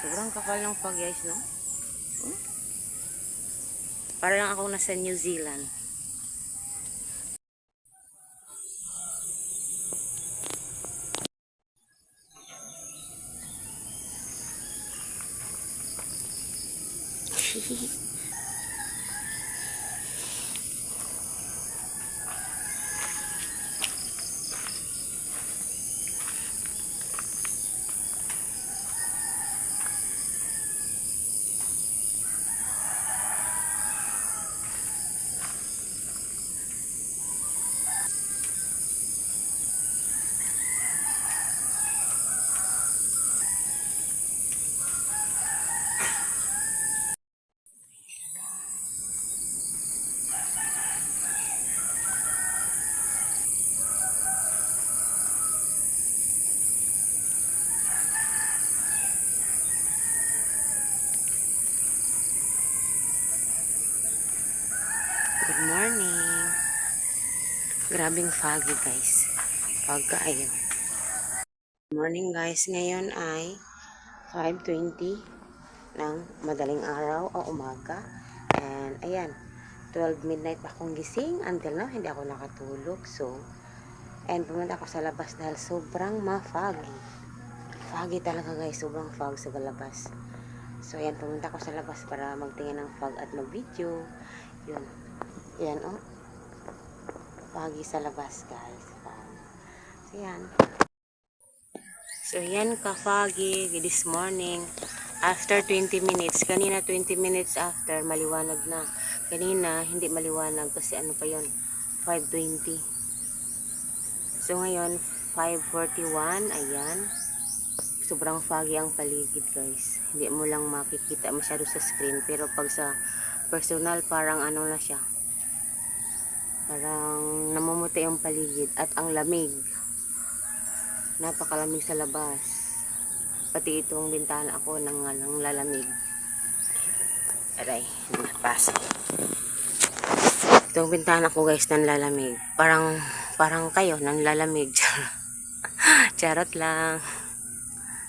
Sobrang kapal ng fog guys, no? Hmm? Para lang ako nasa New Zealand. Good morning. Grabing foggy guys. Fog kaayo. Good morning guys. Ngayon ay 5:20 ng madaling araw o umaga. And ayan, 12 midnight pa akong gising. Until now, hindi ako nakatulog. And pumunta ako sa labas dahil sobrang ma-foggy. Foggy talaga guys. Sobrang fog sa labas. So ayan, pumunta ako sa labas para magtingin ng fog at mag-video. Yun. Yan, oh. Foggy sa labas, guys. So, yan. So, yan ka-foggy this morning. After 20 minutes. Kanina, 20 minutes after, maliwanag na. Kanina, hindi maliwanag kasi ano pa yon 5:20. So, ngayon, 5:41. Ayan. Sobrang foggy ang paligid, guys. Hindi mo lang makikita masyado sa screen. Pero pag sa personal, parang ano na siya. Parang namumuti yung paligid at ang lamig. Napakalamig sa labas. Pati itong bintana ako nang lalamig. Aray, napasok. Itong bintana ko guys nang lalamig. Parang kayo nang lalamig. Charot lang.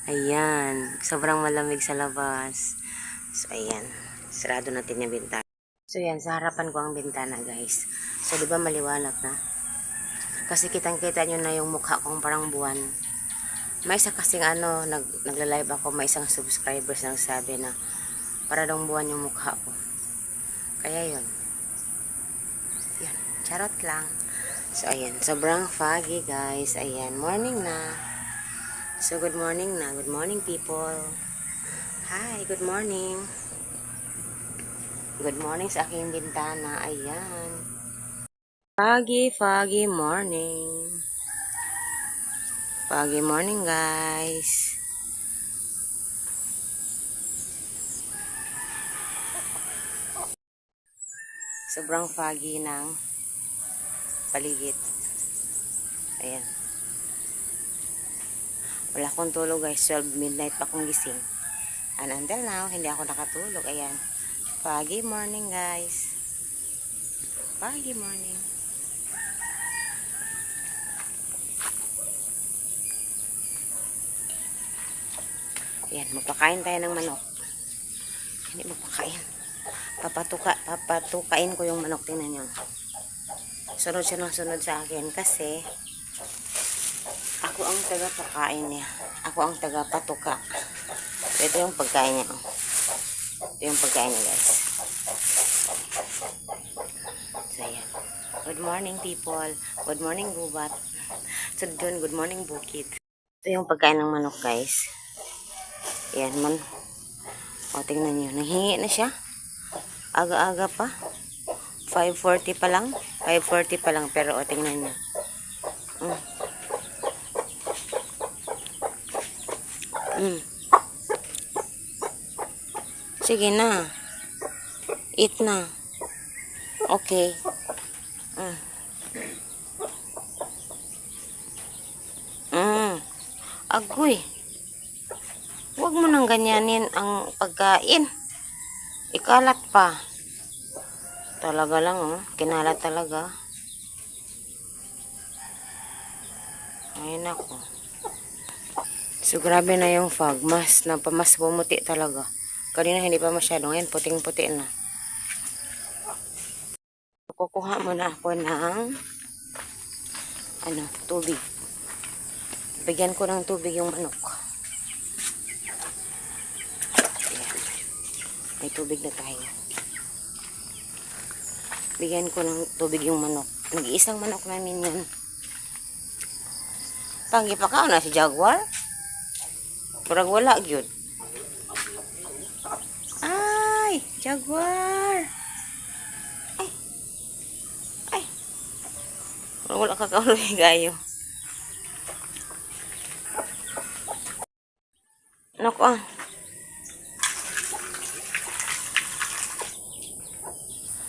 Ayan, sobrang malamig sa labas. So ayan, sarado natin yung bintana. So yan, sa harapan ko ang bintana guys. So diba maliwanag na? Kasi kitang-kita nyo na yung mukha kong parang buwan. May isa kasing nagla-live ako, may isang subscribers nang sabi na para daw buwan yung mukha ko. Kaya yun. Yan, charot lang. So ayan, sobrang foggy guys. Ayan, morning na. So good morning na. Good morning people. Hi, good morning. Good morning sa aking bintana. Ayan. Foggy morning. Foggy morning, guys. Sobrang foggy ng paligid. Ayan. Wala akong tulog, guys. 12 midnight pa akong gising. And until now, hindi ako nakatulog. Ayan. Foggy morning, guys. Foggy morning. Ayan, magpakain tayo ng manok. Hindi magpakain. Papatukain ko yung manok. Tingnan nyo. Sunod siya ng sunod sa akin kasi ako ang taga-pakain niya. Ako ang taga-patuka. Ito yung pagkain niya. Ito yung pagkain niya, guys. So, ayan. Good morning, people. Good morning, gubat. So, doon, good morning, bukid. Ito yung pagkain ng manok, guys. Ayan, man. O, tingnan nyo. Nanghingi na siya. Aga-aga pa. 5:40 pa lang. 5:40 pa lang. Pero, o, tingnan nyo. Sige na. Eat na. Okay. Agoy. Huwag mo nang ganyanin ang pagkain. Ikalat pa. Talaga lang, oh. Kinalat talaga. Ayun ako. So, grabe na yung fog. Mas bumuti talaga. Kanina hindi pa masyado. Ngayon, puting-puti na. Kukuha muna ako ng tubig. Bigyan ko ng tubig yung manok. Ayan. May tubig na tayo. Bigyan ko ng tubig yung manok. Nag-iisang manok namin yan. Panggi pa ka na si Jaguar? Kurang wala gyud. Ay, Jaguar. Ay. Ay. Kurang wala ka kauloy gayo. Nako ah.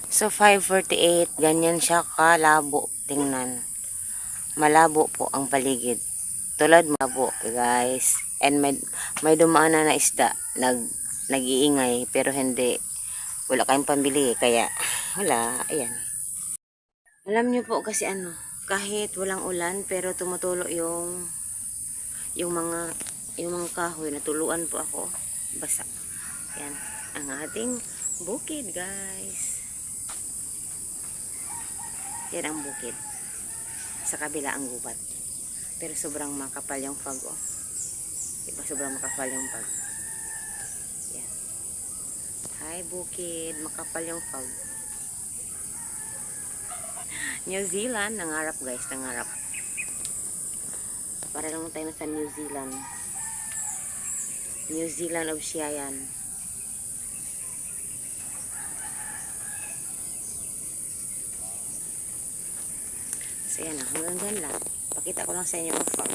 So, 5:48. Ganyan siya kalabo. Tingnan. Malabo po ang paligid. Tulad malabo, guys. And may dumaan na isda. Nag-iingay. Pero hindi. Wala kayong pambili. Kaya, wala. Ayan. Alam nyo po kasi kahit walang ulan, pero tumutulo yung mga kahoy. Natuluan po ako. Basa. Ayan. Ang ating bukid, guys. Yan ang bukid. Sa kabila ang gubat. Pero sobrang makapal yung fog, oh. Diba sobrang makapal yung fog. Yan. Hi, bukid. Makapal yung fog. New Zealand. Nangarap, guys. Nangarap. Para lang tayo na sa New Zealand. New Zealand of Siayan. So yan, hanggang dyan lang. Pakita ko lang sa inyo ang fog.